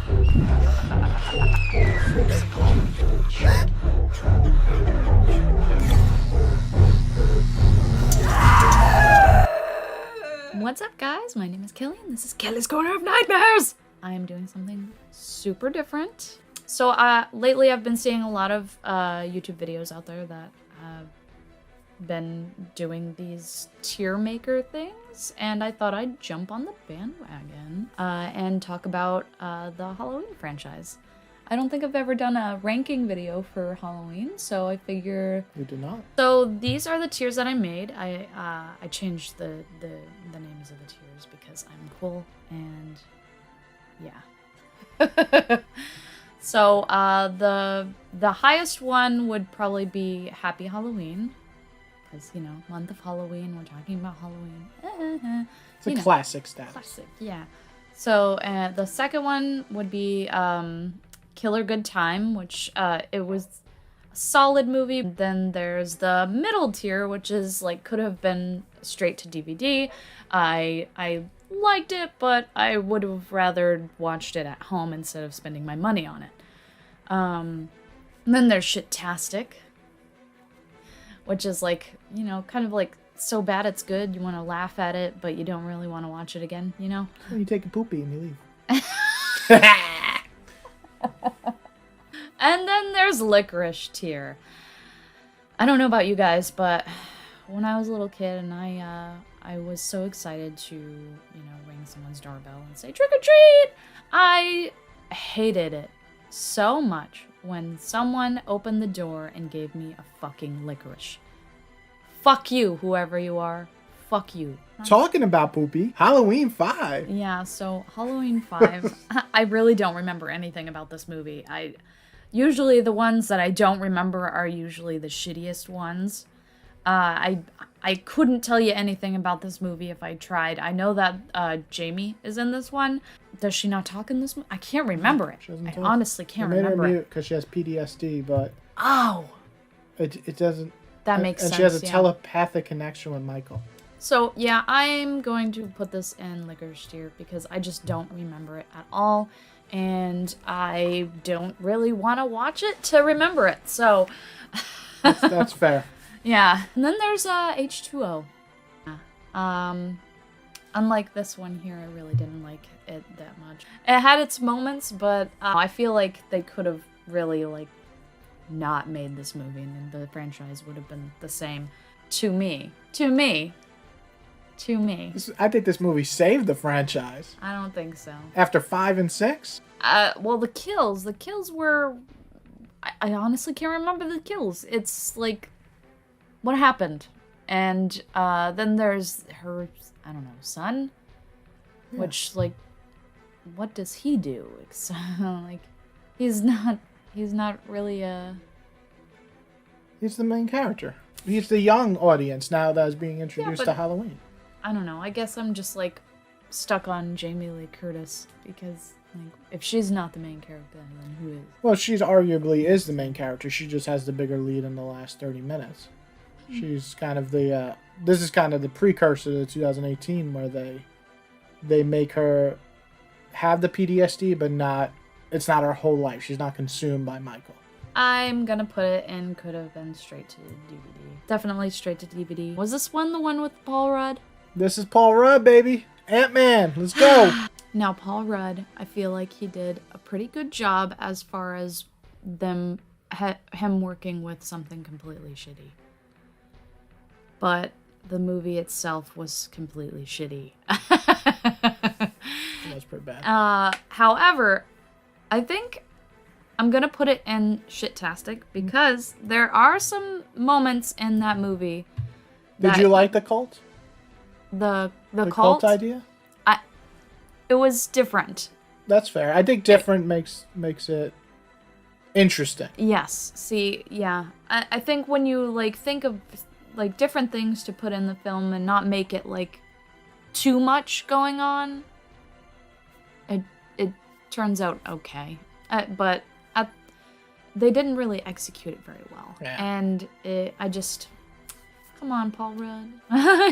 What's up, guys? My name is Kelly, and this is Kelly's Corner of Nightmares! I am doing something super different. So, lately I've been seeing a lot of YouTube videos out there that have been doing these tier maker things, and I thought I'd jump on the bandwagon and talk about the Halloween franchise. I don't think I've ever done a ranking video for Halloween, so I figure... You did not? So these are the tiers that I made. I changed the names of the tiers because I'm cool, and yeah. So the highest one would probably be Happy Halloween, because, you know, month of Halloween, we're talking about Halloween. It's a classic status. Classic, yeah. So the second one would be Killer Good Time, which it was a solid movie. Then there's the middle tier, which is like could have been straight to DVD. I liked it, but I would have rather watched it at home instead of spending my money on it. And then there's Shit-tastic, which is like, you know, kind of like so bad it's good. You want to laugh at it, but you don't really want to watch it again, you know? Well, you take a poopy and you leave. And then there's Licorice tier. I don't know about you guys, but when I was a little kid and I was so excited to, you know, ring someone's doorbell and say trick or treat, I hated it so much when someone opened the door and gave me a fucking licorice. Fuck you, whoever you are. Fuck you. Talking about poopy, Halloween 5. Yeah, so Halloween 5, I really don't remember anything about this movie. Usually the ones that I don't remember are usually the shittiest ones. I couldn't tell you anything about this movie if I tried. I know that Jamie is in this one. Does she not talk in this movie? I can't remember it. I honestly can't remember her it. mute because she has PTSD, but Oh! it doesn't... That makes sense, And she has a yeah. telepathic connection with Michael. So, yeah, I'm going to put this in Licorice tier because I just don't remember it at all. And I don't really want to watch it to remember it, so... That's fair. Yeah, and then there's H2O. Unlike this one here, I really didn't like it that much. It had its moments, but I feel like they could have really, like, not made this movie, and the franchise would have been the same to me. To me. I think this movie saved the franchise. I don't think so. After 5 and 6? Well, the kills were... I honestly can't remember the kills. It's like... What happened? And then there's her, I don't know, son? Yeah. Which, like, what does he do? Like, he's not really He's the main character. He's the young audience now that is being introduced to Halloween. I don't know. I guess I'm just, like, stuck on Jamie Lee Curtis because, like, if she's not the main character, then who is? Well, she's arguably is the main character. She just has the bigger lead in the last 30 minutes. She's kind of the, this is kind of the precursor to 2018 where they make her have the PTSD, but it's not her whole life. She's not consumed by Michael. I'm gonna put it in could have been straight to DVD. Definitely straight to DVD. Was this one the one with Paul Rudd? This is Paul Rudd, baby. Ant-Man, let's go. Now, Paul Rudd, I feel like he did a pretty good job as far as him working with something completely shitty. But the movie itself was completely shitty. That's pretty bad. However, I think I'm gonna put it in Shit-tastic because there are some moments in that movie. Did you like the cult? The cult idea? It was different. That's fair. I think different makes it interesting. Yes. See, yeah. I think when you like think of like different things to put in the film and not make it like too much going on, it turns out okay. But they didn't really execute it very well. Yeah. And I just, come on, Paul Rudd.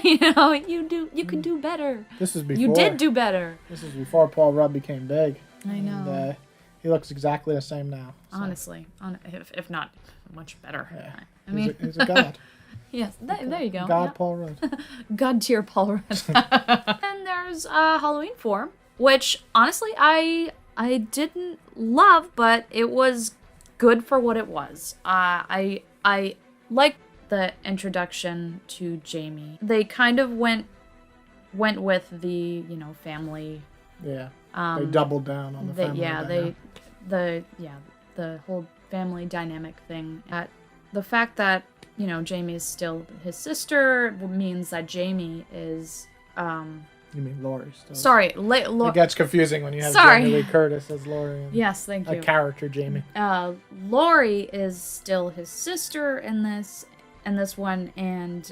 You know, you could do better. This is before. You did do better. This is before Paul Rudd became big. I know. And, he looks exactly the same now. So. Honestly, if not much better. Yeah. I mean, He's a god. yes, there you go. God Yeah. Paul Rudd. God tier Paul Rudd. And there's Halloween 4, which honestly I didn't love, but it was good for what it was. I liked the introduction to Jamie. They kind of went with the family. Yeah. They doubled down on the family. The whole family dynamic thing. The fact that Jamie is still his sister means that Jamie is You mean Laurie still. sorry, It gets confusing when you have Sorry. Jamie Lee Curtis as Laurie. And yes, thank a you. character, Jamie. Laurie is still his sister in this one, and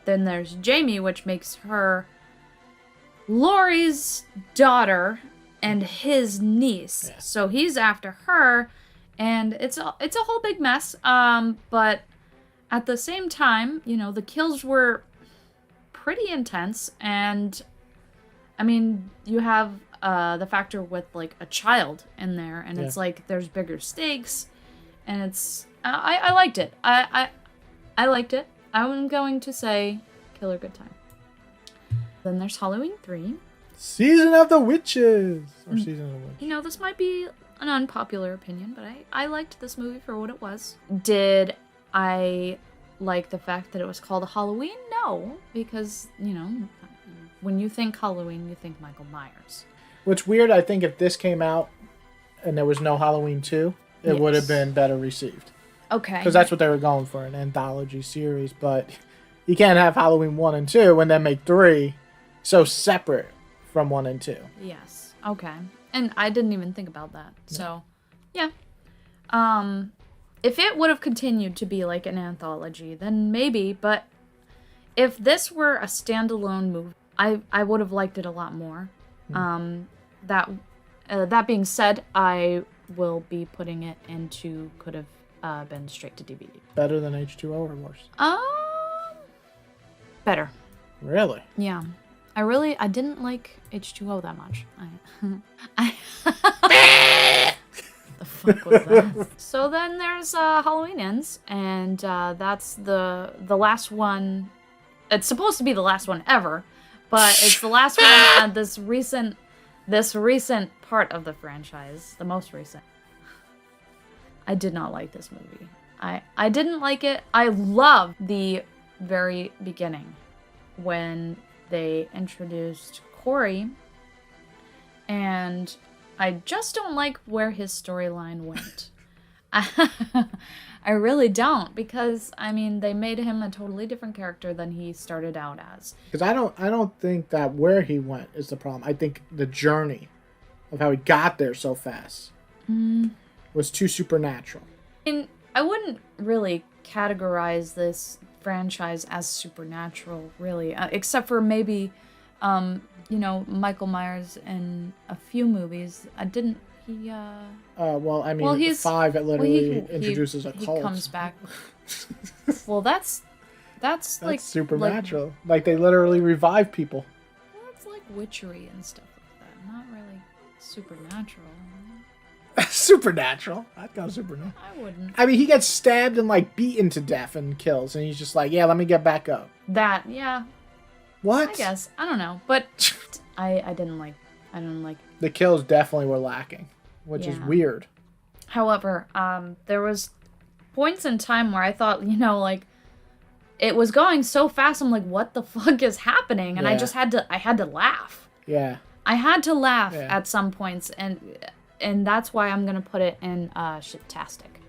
then there's Jamie, which makes her Laurie's daughter and his niece. Yeah. So he's after her, and it's a whole big mess. But at the same time, the kills were pretty intense, and I mean, you have the factor with like a child in there, and it's like there's bigger stakes, and it's I liked it. I liked it. I'm going to say killer good time. Then there's Halloween 3. Season of the Witches. Or Season of the Witch. This might be an unpopular opinion, but I liked this movie for what it was. Did I like the fact that it was called Halloween? No, because, when you think Halloween, you think Michael Myers. What's weird, I think if this came out and there was no Halloween 2, it would have been better received. Okay. Because that's what they were going for, an anthology series. But you can't have Halloween 1 and 2 and then make 3 so separate from 1 and 2. Yes. Okay. And I didn't even think about that. So, yeah. If it would have continued to be like an anthology, then maybe. But if this were a standalone movie, I would have liked it a lot more. That being said, I will be putting it into could have been straight to DVD. Better than H2O or worse? Better. Really? Yeah. I didn't like H2O that much. The fuck was that? So then there's Halloween Ends, and that's the last one. It's supposed to be the last one ever, but it's the last one on this recent part of the franchise, the most recent. I did not like this movie. I didn't like it. I loved the very beginning when they introduced Corey, and I just don't like where his storyline went. I really don't, because I mean they made him a totally different character than he started out as. Because I don't think that where he went is the problem. I think the journey of how he got there so fast was too supernatural. And I wouldn't really categorize this franchise as supernatural, really, except for maybe, Michael Myers in a few movies. Well, I mean, 5 it literally introduces a cult. He comes back. Well, that's like supernatural. Like they literally revive people. Well, it's like witchery and stuff like that. Not really supernatural. Supernatural. I'd go supernatural. I wouldn't. I mean, he gets stabbed and like beaten to death and kills, and he's just like, "Yeah, let me get back up." That, yeah. What? I guess I don't know, but I didn't like. The kills definitely were lacking, which is weird. However, there was points in time where I thought, it was going so fast. I'm like, what the fuck is happening? And I just had to laugh. Yeah. I had to laugh at some points, and that's why I'm gonna put it in shit-tastic.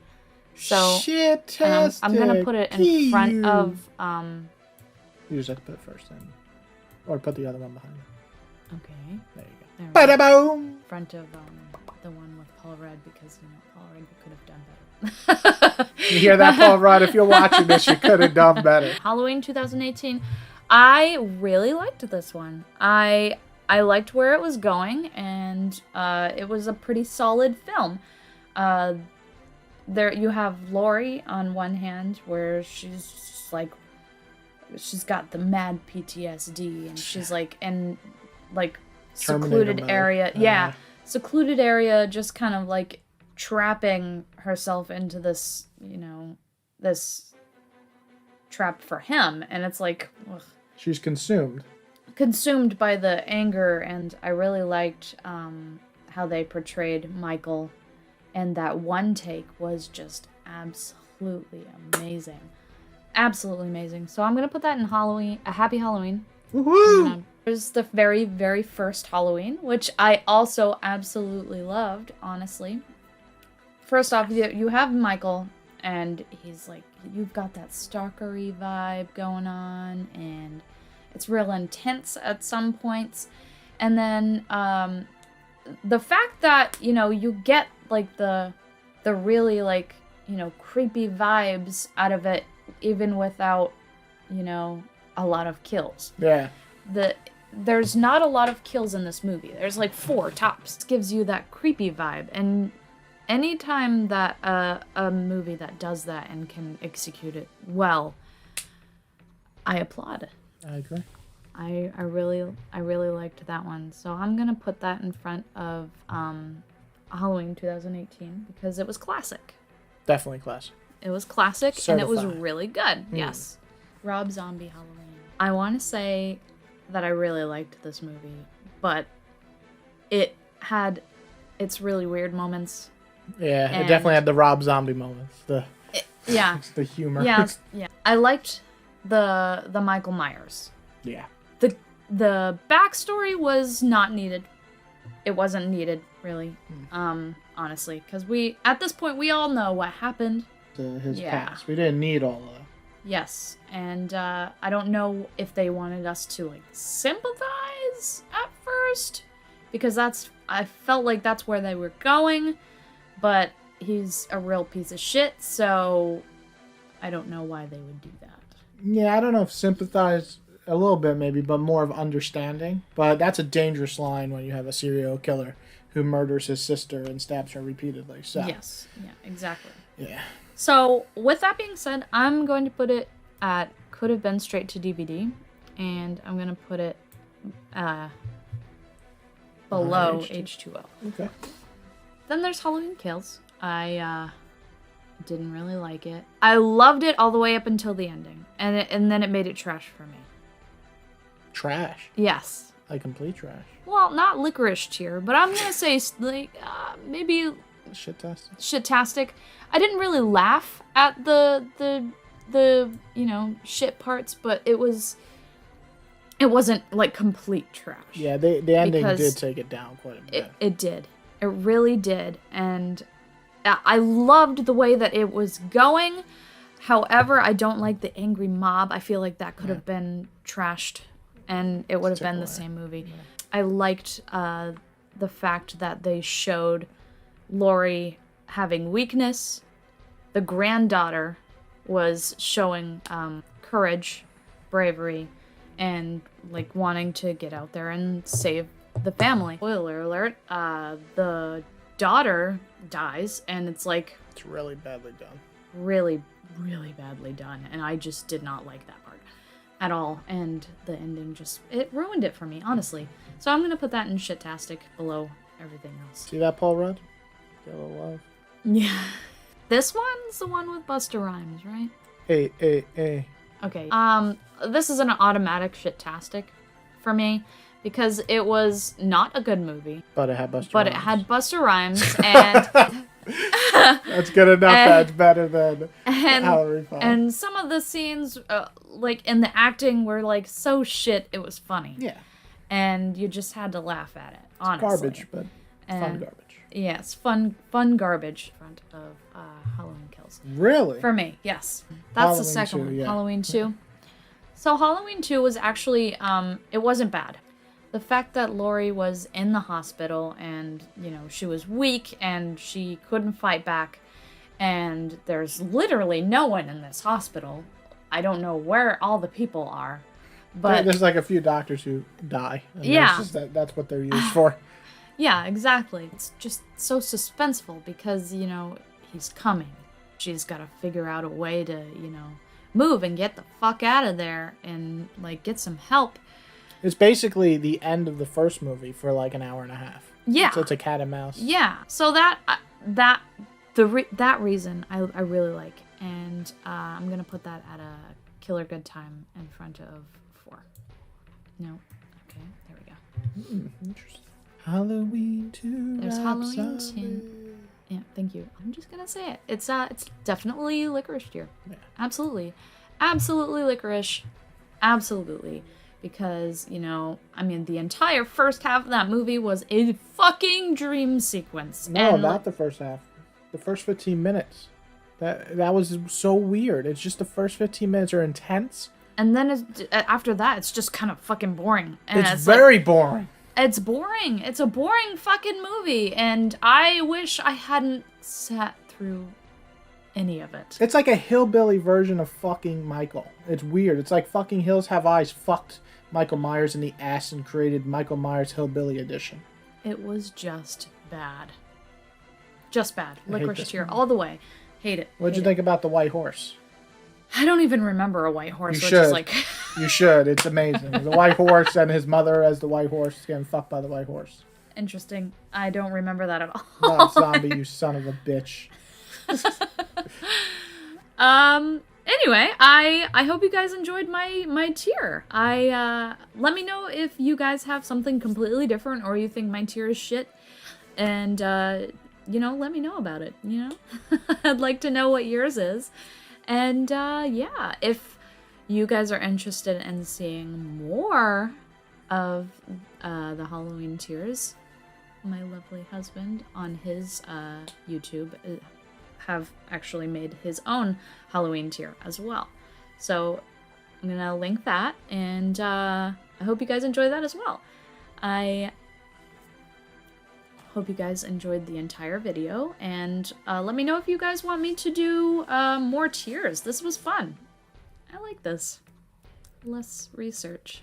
So shit-tastic. I'm gonna put it in front of You just have to put it first, then, or put the other one behind you. Okay. There you go. Bada boom. Front of the one with Paul Rudd, because Paul Rudd could have done better. You hear that, Paul Rudd? If you're watching this, you could have done better. Halloween 2018. I really liked this one. I liked where it was going, and it was a pretty solid film. There you have Laurie on one hand, where she's just like, she's got the mad PTSD, and she's like in like secluded area. Yeah, secluded area, just kind of like trapping herself into this, this trap for him. And it's like, ugh, She's consumed. consumed by the anger. And I really liked how they portrayed Michael. And that one take was just absolutely amazing. Absolutely amazing. So I'm going to put that in Halloween, a Happy Halloween. Woohoo! There's the very, very first Halloween, which I also absolutely loved, honestly. First off, you have Michael, and he's like, you've got that stalkery vibe going on, and it's real intense at some points. And then the fact that, you get like the really like, creepy vibes out of it, even without, a lot of kills. Yeah. There's not a lot of kills in this movie. There's like 4 tops. It gives you that creepy vibe. And anytime that a movie that does that and can execute it well, I applaud. I agree. I really liked that one. So I'm gonna put that in front of Halloween 2018 because it was classic. Definitely classic. It was classic and it was Certified. really good. Yes. Rob Zombie Halloween. I want to say that I really liked this movie, but it had its really weird moments. Yeah, it And- definitely had the Rob Zombie moments. Yeah. The humor. Yeah. Yeah. I liked the Michael Myers. Yeah. The backstory was not needed. It wasn't needed, really. Honestly, because at this point we all know what happened. His Yeah. past. We didn't need all of that. Yes, and I don't know if they wanted us to like sympathize at first, because I felt like that's where they were going, but he's a real piece of shit, so I don't know why they would do that. Yeah, I don't know if sympathize a little bit maybe, but more of understanding. But that's a dangerous line when you have a serial killer who murders his sister and stabs her repeatedly. So Yes, yeah, exactly. yeah. So, with that being said, I'm going to put it at could have been straight to DVD, and I'm going to put it below H2O. Okay. Then there's Halloween Kills. I didn't really like it. I loved it all the way up until the ending, and then it made it trash for me. Trash. Yes. Like complete trash. Well, not licorice tier, but I'm gonna say like maybe Shit test. shitastic. I didn't really laugh at the shit parts, but it wasn't like complete trash. Yeah, the ending Because did take it down quite a bit. It did. It really did. And I loved the way that it was going. However, I don't like the angry mob. I feel like that could have been trashed and it would have been the same movie. Yeah. I liked the fact that they showed Laurie having weakness. The granddaughter was showing courage, bravery, and like wanting to get out there and save the family. Spoiler alert, the daughter dies, and it's like It's really badly done. really, really badly done, and I just did not like that part at all, and the ending it ruined it for me, honestly. So I'm gonna put that in shitastic below everything else. See that, Paul Rudd? Get a little love. Yeah. This one's the one with Busta Rhymes, right? Hey. Okay. This is an automatic shitastic for me because it was not a good movie, But it had Busta but Rhymes. it had Busta Rhymes and That's good enough. That's better than and Halloween 5. and some of the scenes, like in the acting, were like so shit. It was funny. Yeah. And you just had to laugh at it. Honestly, Garbage, but fun And- garbage. Yes, fun garbage in front of Halloween Kills. Really? For me, yes. That's Halloween the second 2, one. yeah. Halloween 2. So Halloween 2 was actually, it wasn't bad. The fact that Laurie was in the hospital and, she was weak and she couldn't fight back. And there's literally no one in this hospital. I don't know where all the people are. But There's like a few doctors who die. And Yeah. That's what they're used for. yeah, exactly. It's just so suspenseful because, he's coming. She's got to figure out a way to, move and get the fuck out of there and, get some help. It's basically the end of the first movie for like an hour and a half. Yeah. So it's a cat and mouse. Yeah. So that reason I really like, and I'm gonna put that at a killer good time in front of 4. No. Okay. There we go. Interesting. Halloween 2. There's Halloween Rhapsody. 2. Yeah, thank you. I'm just gonna say it. It's definitely licorice tier. Yeah. Absolutely licorice. Absolutely. Because, I mean, the entire first half of that movie was a fucking dream sequence. No, and, not the first half. The first 15 minutes. That was so weird. It's just the first 15 minutes are intense. And then after that, it's just kind of fucking boring. And It's very boring. It's boring. It's a boring fucking movie. And I wish I hadn't sat through any of it. It's like a hillbilly version of fucking Michael. It's weird. It's like fucking Hills Have Eyes fucked Michael Myers in the ass and created Michael Myers Hillbilly Edition. It was just bad. Just bad. I hate Licorice this tier movie. all the way. Hate it. What'd you Hate it. think about the white horse? I don't even remember a white horse, You which should. is like... You should. It's amazing. The white horse and his mother as the white horse getting fucked by the white horse. Interesting. I don't remember that at all. Not zombie, you son of a bitch. Anyway, I hope you guys enjoyed my tier. Let me know if you guys have something completely different or you think my tier is shit. And let me know about it, I'd like to know what yours is. And yeah, if you guys are interested in seeing more of the Halloween tiers, my lovely husband on his YouTube have actually made his own Halloween tier as well. So I'm gonna link that, and I hope you guys enjoy that as well. I hope you guys enjoyed the entire video, and let me know if you guys want me to do more tiers. This was fun. I like this. Less research.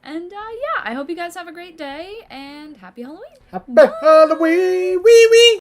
And yeah, I hope you guys have a great day, and happy Halloween. Happy Halloween! Wee wee!